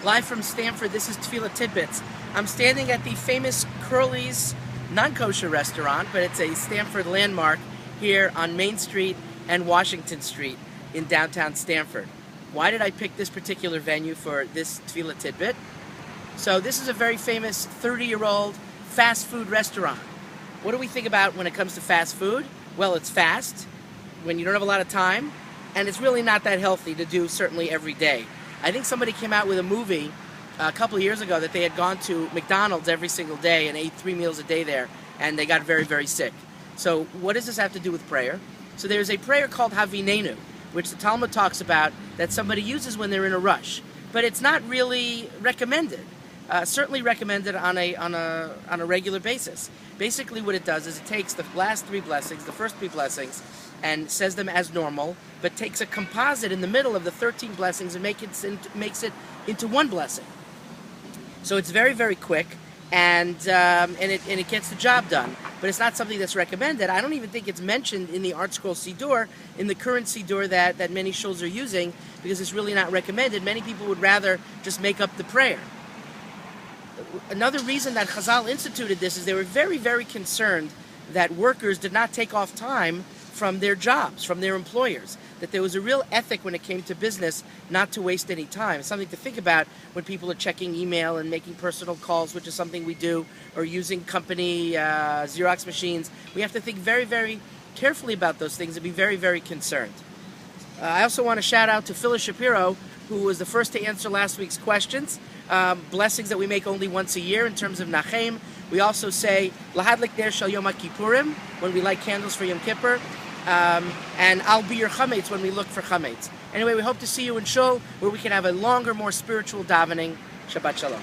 Live from Stanford, this is Tefilah Tidbits. I'm standing at the famous Curly's non-kosher restaurant, but it's a Stanford landmark here on Main Street and Washington Street in downtown Stanford. Why did I pick this particular venue for this Tefilah Tidbit? So this is a very famous 30-year-old fast food restaurant. What do we think about when it comes to fast food? Well, it's fast, when you don't have a lot of time, and it's really not that healthy to do certainly every day. I think somebody came out with a movie a couple of years ago that they had gone to McDonald's every single day and ate 3 meals a day there, and they got very, very sick. So what does this have to do with prayer? So there's a prayer called Havinenu, which the Talmud talks about that somebody uses when they're in a rush, but it's not really recommended. Certainly recommended on a regular basis. Basically what it does is it takes the last 3 blessings, the first 3 blessings, and says them as normal, but takes a composite in the middle of the 13 blessings and makes it into one blessing. So it's very, very quick, and it gets the job done. But it's not something that's recommended. I don't even think it's mentioned in the Art Scroll Siddur, in the current Siddur that many shuls are using, because it's really not recommended. Many people would rather just make up the prayer. Another reason that Chazal instituted this is they were very, very concerned that workers did not take off time from their jobs, from their employers, that there was a real ethic when it came to business not to waste any time. It's something to think about when people are checking email and making personal calls, which is something we do, or using company Xerox machines. We have to think very, very carefully about those things and be very, very concerned. I also want to shout out to Phyllis Shapiro, who was the first to answer last week's questions. Blessings that we make only once a year in terms of Nachem. We also say Lahadlik Der Shal Yom HaKippurim when we light candles for Yom Kippur. And I'll be your chametz when we look for chametz. Anyway, we hope to see you in shul where we can have a longer, more spiritual davening. Shabbat Shalom.